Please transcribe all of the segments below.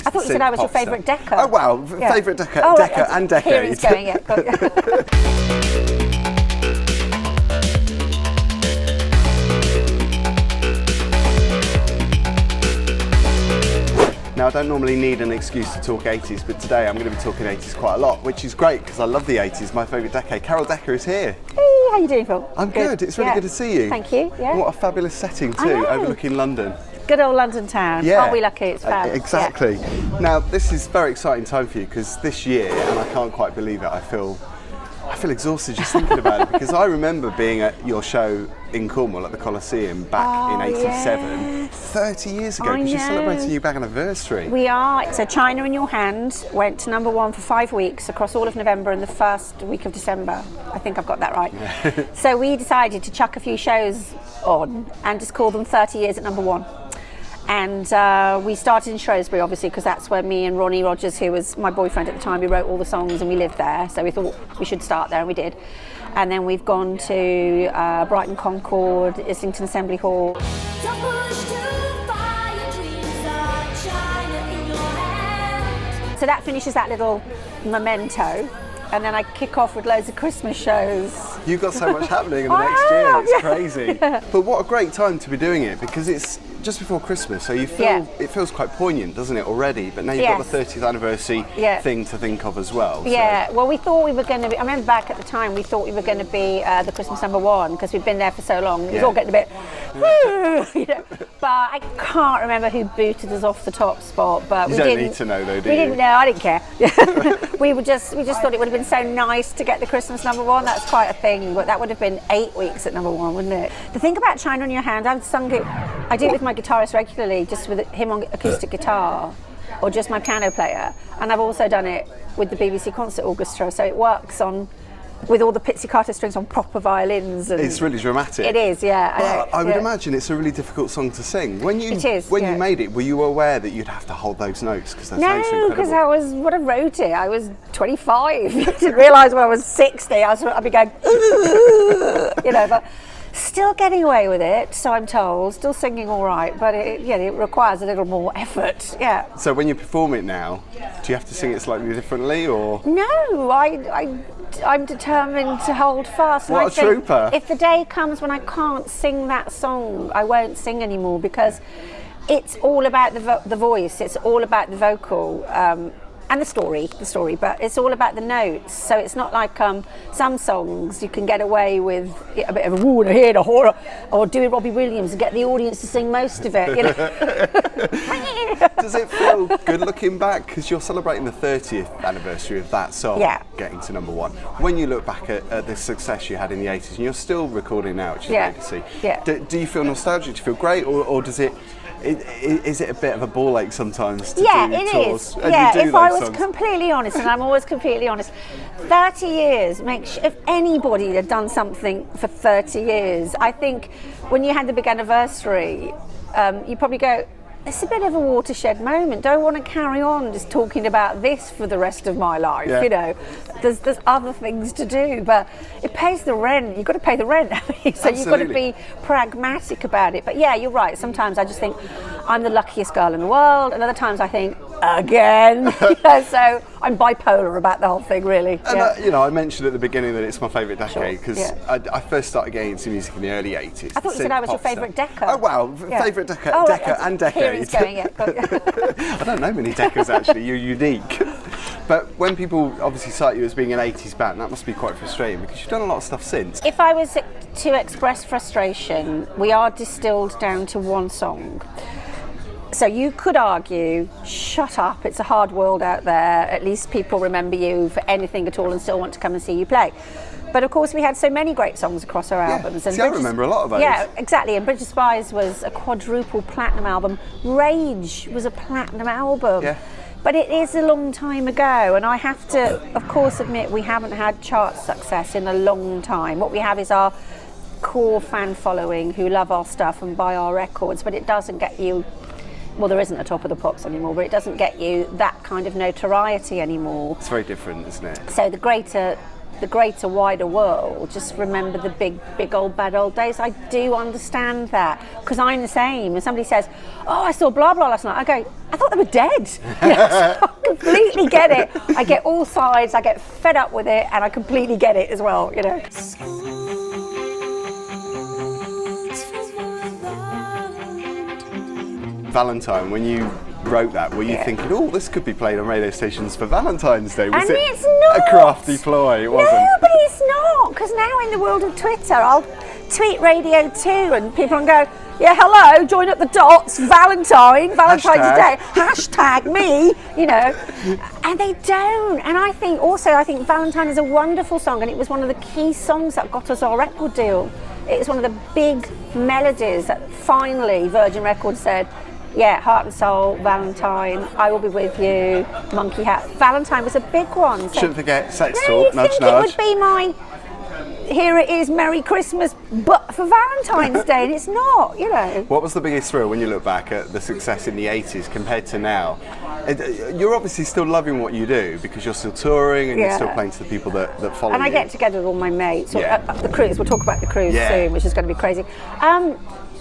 I thought you said I was your favourite DECKER. Oh wow, favourite DECKER, DECKER and decade. Here he's going, yeah. Now, I don't normally need an excuse to talk 80s, but today I'm going to be talking 80s quite a lot, which is great because I love the 80s, my favourite decade. Carol Decker is here. Hey, how you doing, Phil? I'm good. It's really good to see you. Thank you. Yeah. What a fabulous setting too, overlooking London. Good old London town. Yeah. Aren't we lucky? It's fab. Exactly. Yeah. Now, this is a very exciting time for you because this year, and I can't quite believe it, I feel exhausted just thinking about it because I remember being at your show in Cornwall at the Coliseum back in '87, yes. 30 years ago, because you're celebrating your big anniversary. We are. So China in Your Hand went to #1 for 5 weeks across all of November and the first week of December. I think I've got that right. So we decided to chuck a few shows on and just call them 30 years at #1. And we started in Shrewsbury, obviously, because that's where me and Ronnie Rogers, who was my boyfriend at the time, we wrote all the songs and we lived there. So we thought we should start there, and we did. And then we've gone to Brighton Concord, Islington Assembly Hall. So that finishes that little memento. And then I kick off with loads of Christmas shows. You've got so much happening in the next year, it's crazy. Yeah. But what a great time to be doing it, because it's just before Christmas, so you feel it feels quite poignant, doesn't it, already? But now you've got the 30th anniversary thing to think of as well. Yeah, well, we thought we were going to be, I remember back at the time, we thought we were going to be the Christmas #1, because we'd been there for so long. It was all getting a bit, you know. But I can't remember who booted us off the top spot. But you don't need to know, though, do you? We didn't know, I didn't care. we just thought it would have been so nice to get the Christmas #1. That's quite a thing, but that would have been 8 weeks at #1, wouldn't it? The thing about China in Your Hand, I've sung it, I do it with my guitarist regularly, just with him on acoustic guitar, or just my piano player, and I've also done it with the BBC Concert Orchestra, so it works on with all the pizzicato strings on proper violins. And it's really dramatic. It is, yeah. I would imagine it's a really difficult song to sing. When you you made it, were you aware that you'd have to hold those notes? Because no, because when I wrote it, I was 25. I didn't realise when I was 60, I'd be going, you know, but still getting away with it, so I'm told, still singing all right, but it requires a little more effort, yeah. So when you perform it now, do you have to sing it slightly differently, or? No, I'm determined to hold fast. What and a trooper. If the day comes when I can't sing that song, I won't sing anymore, because it's all about the voice, it's all about the vocal, and the story, but it's all about the notes. So it's not like some songs you can get away with a bit of a woo and a here and a horror, or do it Robbie Williams and get the audience to sing most of it. You know? Does it feel good looking back? Because you're celebrating the 30th anniversary of that song getting to #1. When you look back at the success you had in the 80s, and you're still recording now, which is great to see. Yeah. Do you feel nostalgic? Do you feel great, or does it? Is it a bit of a ball ache sometimes to do tours? Yeah, if I was completely honest, and I'm always completely honest, 30 years, if anybody had done something for 30 years, I think when you had the big anniversary, you probably go, it's a bit of a watershed moment. Don't want to carry on just talking about this for the rest of my life. You know, there's other things to do, but it pays the rent. You've got to pay the rent, so you've got to be pragmatic about it. But yeah, you're right. Sometimes I just think I'm the luckiest girl in the world, and other times I think, again. So I'm bipolar about the whole thing, really. And I mentioned at the beginning that it's my favourite decade because I first started getting into music in the early 80s. I thought you said I was your favourite DECKER. Oh wow, favourite DECKER and decade. Here he's going, I don't know many DECKERs actually. You're unique. But when people obviously cite you as being an 80s band, that must be quite frustrating because you've done a lot of stuff since. If I was to express frustration, we are distilled down to one song. So you could argue, shut up, it's a hard world out there, at least people remember you for anything at all and still want to come and see you play. But of course we had so many great songs across our albums. And I remember a lot of those. Yeah, exactly, and Bridge of Spies was a quadruple platinum album. Rage was a platinum album. Yeah. But it is a long time ago, and I have to, of course, admit we haven't had chart success in a long time. What we have is our core fan following who love our stuff and buy our records, but it doesn't get you, well, there isn't a Top of the Pops anymore, but it doesn't get you that kind of notoriety anymore. It's very different, isn't it? So the greater the greater, wider world, just remember the big old bad old days. I do understand that, because I'm the same. When somebody says, oh, I saw blah blah last night, I go, I thought they were dead. So I completely get it. I get all sides, I get fed up with it, and I completely get it as well, you know. Valentine, when you wrote that, were you thinking, oh, this could be played on radio stations for Valentine's Day? Was it's not a crafty ploy? It wasn't. No, but it's not, because now in the world of Twitter, I'll tweet radio too, and people can go, yeah, hello, join up the dots, Valentine's Day, hashtag me, you know, and they don't. And I think Valentine is a wonderful song, and it was one of the key songs that got us our record deal. It was one of the big melodies that finally Virgin Records said, yeah, heart and soul, Valentine, I will be with you, monkey hat. Valentine was a big one. So shouldn't forget sex talk, nudge nudge. It would be my, here it is, Merry Christmas, but for Valentine's Day, and it's not, you know. What was the biggest thrill when you look back at the success in the 80s compared to now? You're obviously still loving what you do, because you're still touring and you're still playing to the people that follow you. And I get together with all my mates, the cruise, we'll talk about the cruise soon, which is going to be crazy.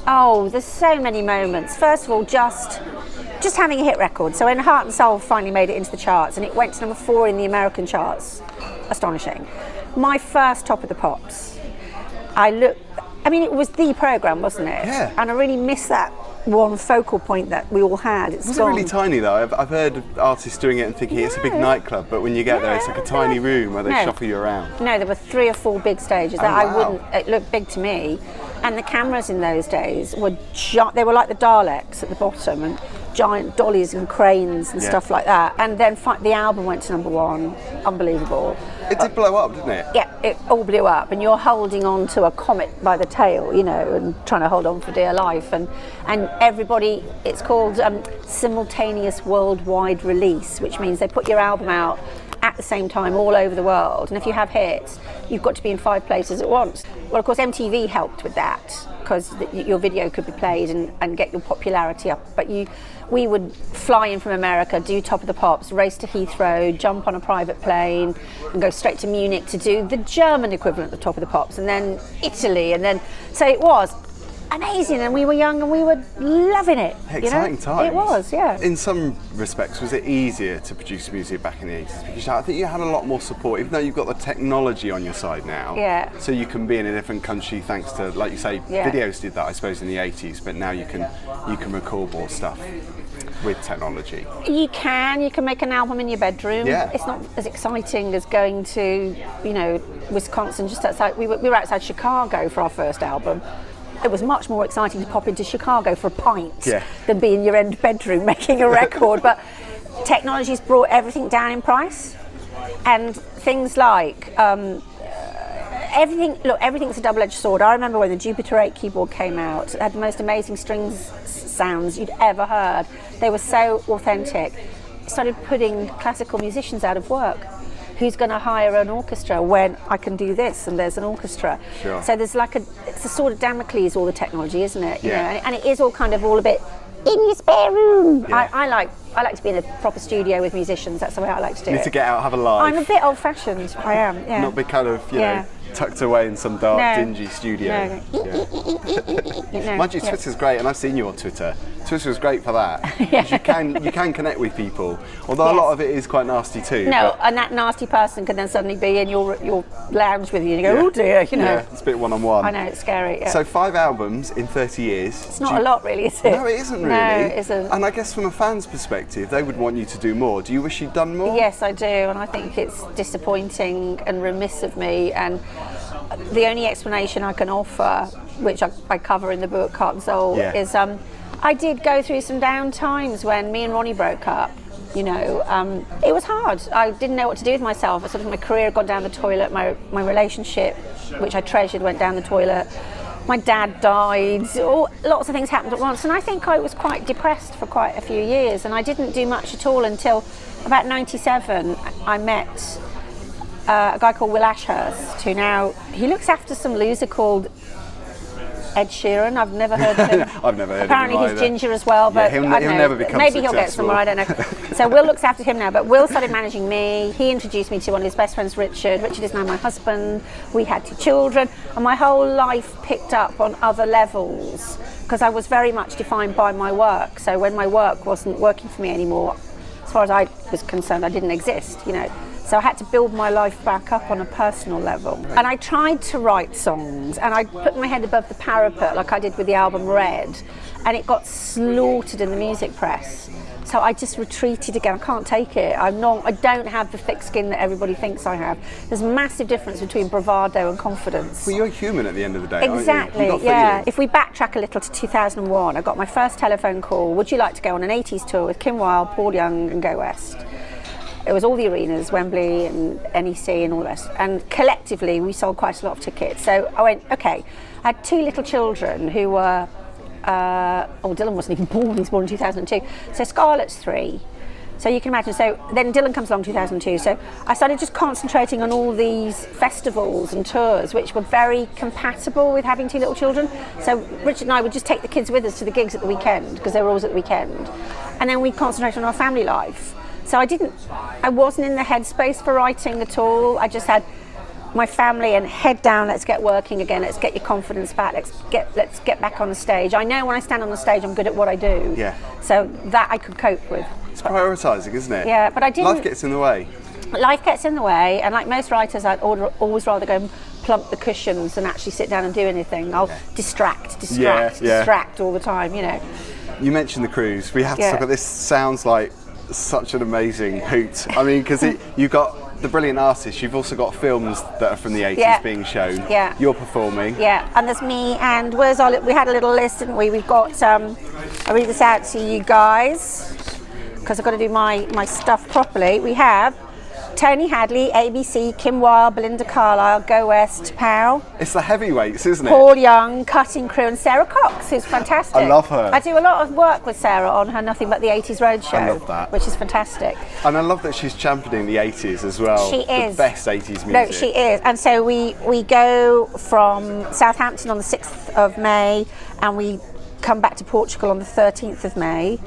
Oh, there's so many moments. First of all, just having a hit record. So when Heart and Soul finally made it into the charts, and it went to number 4 in the American charts, astonishing. My first Top of the Pops. It was the programme, wasn't it? Yeah. And I really miss that one focal point that we all had. It wasn't really tiny though. I've heard artists doing it and thinking it's a big nightclub, but when you get there, it's like a tiny room where they shuffle you around. No, there were 3 or 4 big stages that it looked big to me. And the cameras in those days were they were like the Daleks at the bottom, and giant dollies and cranes and stuff like that. And then the album went to number 1. Unbelievable. It did blow up, didn't it? Yeah, it all blew up, and you're holding on to a comet by the tail, you know, and trying to hold on for dear life. And everybody, it's called simultaneous worldwide release, which means they put your album out at the same time all over the world, and if you have hits, you've got to be in 5 places at once. Well, of course, MTV helped with that, because your video could be played and get your popularity up. But we would fly in from America, do Top of the Pops, race to Heathrow, jump on a private plane, and go straight to Munich to do the German equivalent of Top of the Pops, and then Italy, and then so it was amazing, and we were young and we were loving it. Exciting times. It was, yeah. In some respects, was it easier to produce music back in the 80s? Because I think you had a lot more support, even though you've got the technology on your side now. Yeah. So you can be in a different country thanks to, like you say, videos did that, I suppose, in the 80s, but now you can record more stuff with technology. You can make an album in your bedroom. Yeah. It's not as exciting as going to, Wisconsin, just outside. We were outside Chicago for our first album. It was much more exciting to pop into Chicago for a pint than be in your end bedroom making a record. But technology's brought everything down in price, and things like everything's a double-edged sword. I remember when the Jupiter 8 keyboard came out, it had the most amazing strings sounds you'd ever heard. They were so authentic. It started putting classical musicians out of work. Who's going to hire an orchestra when I can do this and there's an orchestra? Sure. So there's it's a sort of Damocles, all the technology, isn't it? Yeah. And it is all kind of all a bit in your spare room. Yeah. I like to be in a proper studio with musicians. That's the way I like to do it. You need to get out, have a life. I'm a bit old-fashioned. I am. Yeah. Not be kind of know, tucked away in some dark, dingy studio. No. Mind you, Twitter's great, and I've seen you on Twitter. Twitter is great for that. You can connect with people, although a lot of it is quite nasty too. No, and that nasty person can then suddenly be in your lounge with you, and you go, oh dear, Yeah, it's a bit one-on-one. I know, it's scary. Yeah. So 5 albums in 30 years. It's not a lot, really, is it? No, it isn't really. No, it isn't. And I guess from a fan's perspective, they would want you to do more. Do you wish you'd done more? Yes, I do, and I think it's disappointing and remiss of me. And the only explanation I can offer, which I cover in the book Heart and Soul, is I did go through some down times when me and Ronnie broke up. It was hard. I didn't know what to do with myself. Sort of my career had gone down the toilet. My relationship, which I treasured, went down the toilet. My dad died. Lots of things happened at once, and I think I was quite depressed for quite a few years. And I didn't do much at all until about '97. I met a guy called Will Ashurst, who now he looks after some loser called Ed Sheeran. I've never heard of him. I've never heard Apparently of him he's ginger as well, but he'll never become maybe successful. He'll get somewhere, I don't know. So Will looks after him now, but Will started managing me. He introduced me to one of his best friends, Richard. Richard is now my husband. We had 2 children, and my whole life picked up on other levels because I was very much defined by my work. So when my work wasn't working for me anymore, as far as I was concerned, I didn't exist, you know. So I had to build my life back up on a personal level. And I tried to write songs, and I put my head above the parapet like I did with the album Red, and it got slaughtered in the music press. So I just retreated again. I can't take it. I don't have the thick skin that everybody thinks I have. There's a massive difference between bravado and confidence. Well, you're human at the end of the day, exactly, aren't you? Yeah. If we backtrack a little to 2001, I got my first telephone call. Would you like to go on an 80s tour with Kim Wilde, Paul Young and Go West? It was all the arenas, Wembley and NEC and all this. And collectively, we sold quite a lot of tickets. So I went, okay. I had 2 little children who were, Dylan wasn't even born, he was born in 2002. So Scarlett's 3. So you can imagine, so then Dylan comes along 2002. So I started just concentrating on all these festivals and tours, which were very compatible with having 2 little children. So Richard and I would just take the kids with us to the gigs at the weekend, because they were always at the weekend. And then we concentrated on our family life. So I wasn't in the headspace for writing at all. I just had my family and head down, let's get working again, let's get your confidence back, let's get back on the stage. I know when I stand on the stage I'm good at what I do. Yeah. So that I could cope with. It's prioritising, isn't it? Yeah, but I didn't. Life gets in the way. Life gets in the way, and like most writers, I'd always rather go and plump the cushions than actually sit down and do anything. I'll distract all the time, you know. You mentioned the cruise. We have to talk about this. Sounds like such an amazing hoot. I mean, because you've got the brilliant artists, you've also got films that are from the 80s being shown. Yeah. You're performing. Yeah, and there's me, and we had a little list, didn't we? We've got, I'll read this out to you guys, because I've got to do my stuff properly. We have Tony Hadley, ABC, Kim Wilde, Belinda Carlisle, Go West, Pow. It's the heavyweights, isn't it? Paul Young, Cutting Crew, and Sarah Cox, who's fantastic. I love her. I do a lot of work with Sarah on her Nothing But the 80s Roadshow. I love that. Which is fantastic. And I love that she's championing the 80s as well. She is. The best 80s music. No, she is. And so we go from Southampton on the 6th of May, and we come back to Portugal on the 13th of May.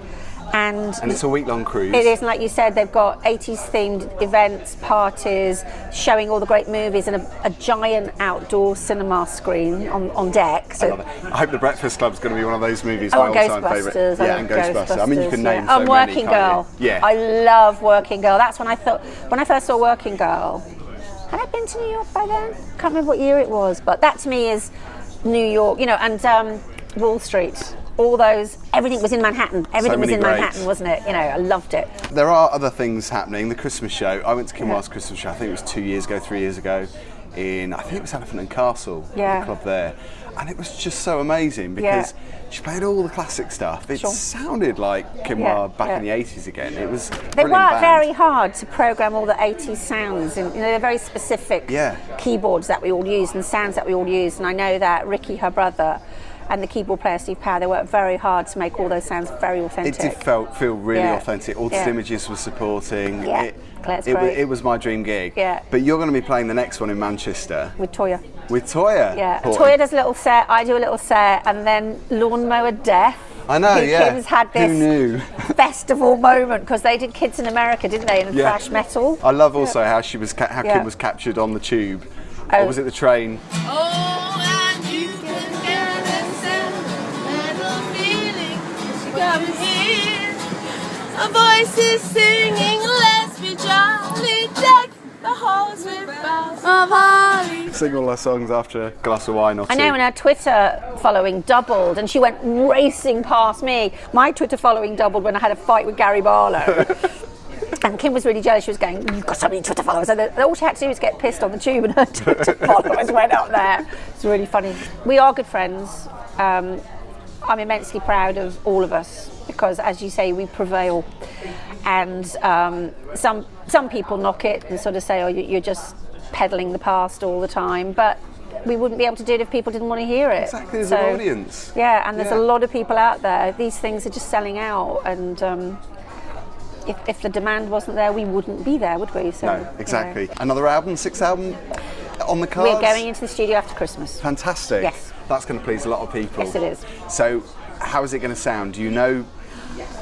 And it's a week-long cruise. It is, and like you said, they've got 80s-themed events, parties, showing all the great movies, and a giant outdoor cinema screen on deck. So I love it. I hope The Breakfast Club's going to be one of those movies. Oh, my all-time favourite. Yeah, and Ghostbusters. I mean, you can name so many. Working Girl. Yeah. I love Working Girl. That's when I first saw Working Girl. Had I been to New York by then? Can't remember what year it was, but that to me is New York, you know, and Wall Street. All those, everything was in Manhattan. Everything was in Manhattan, wasn't it? You know, I loved it. There are other things happening. The Christmas show. I went to Kim Wilde's Christmas show. I think it was 3 years ago, I think it was Elephant and Castle, the club there, and it was just so amazing because she played all the classic stuff. It sounded like Kim Wilde back in the 80s again. It was. They worked very hard to program all the 80s sounds, and they're very specific keyboards that we all use and sounds that we all use. And I know that Ricky, her brother, and the keyboard player Steve Power, they worked very hard to make all those sounds very authentic. It did feel really authentic. Altered Images was supporting. It was my dream gig. But you're going to be playing the next one in Manchester. With Toya. With Toya? Yeah. Toya does a little set, I do a little set, and then Lawnmower Death. I know, Kids had this festival moment, because they did Kids in America, didn't they, in thrash metal. I love also how Kim was captured on the tube. Or was it the train? Come here, a voice is singing, let's be jolly, deck the halls with boughs of holly. Sing all her songs after a glass of wine or two. I know, and her Twitter following doubled, and she went racing past me. My Twitter following doubled when I had a fight with Gary Barlow. And Kim was really jealous. She was going, you've got so many Twitter followers. So all she had to do was get pissed on the tube, and her Twitter followers went up there. It's really funny. We are good friends. I'm immensely proud of all of us because, as you say, we prevail. And some people knock it and sort of say, oh, you're just peddling the past all the time. But we wouldn't be able to do it if people didn't want to hear it. Exactly, there's an audience. Yeah, and there's a lot of people out there. These things are just selling out. And if the demand wasn't there, we wouldn't be there, would we? So, no, exactly. Another album, 6th album on the cards? We're going into the studio after Christmas. Fantastic. Yes. That's going to please a lot of people. Yes, it is. So, how is it going to sound? Do you know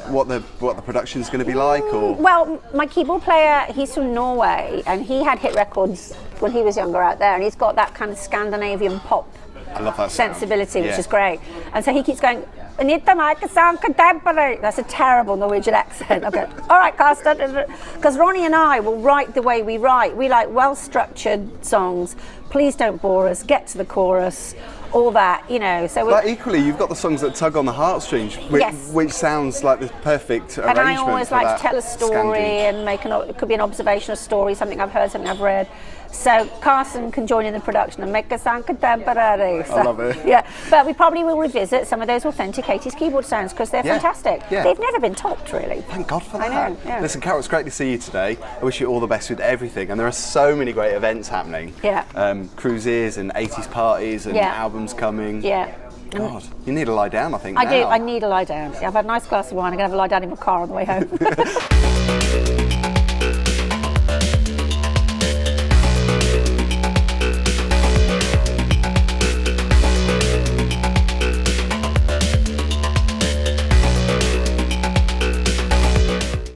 what the production is going to be like? Or well, my keyboard player, he's from Norway, and he had hit records when he was younger out there, and he's got that kind of Scandinavian pop. I love that sensibility, which is great. And so he keeps going, I need to make it sound contemporary. That's a terrible Norwegian accent. I'm going, all right, Carsten. Because Ronnie and I will write the way we write. We like well-structured songs. Please don't bore us. Get to the chorus. All that, you know. So but equally, you've got the songs that tug on the heartstrings, which sounds like the perfect arrangement. And I always for like to tell a story and make it could be an observational story, something I've heard, something I've read. So Carson can join in the production and make it sound contemporary. So, I love it. Yeah, but we probably will revisit some of those authentic 80s keyboard sounds because they're fantastic. Yeah. They've never been topped, really. Thank God for that. I know. Yeah. Listen, Carol, it's great to see you today. I wish you all the best with everything. And there are so many great events happening. Yeah. Cruises and 80s parties and albums coming. Yeah. God, you need to lie down, I think. I do. I need to lie down. I've had a nice glass of wine. I'm going to have a lie down in my car on the way home.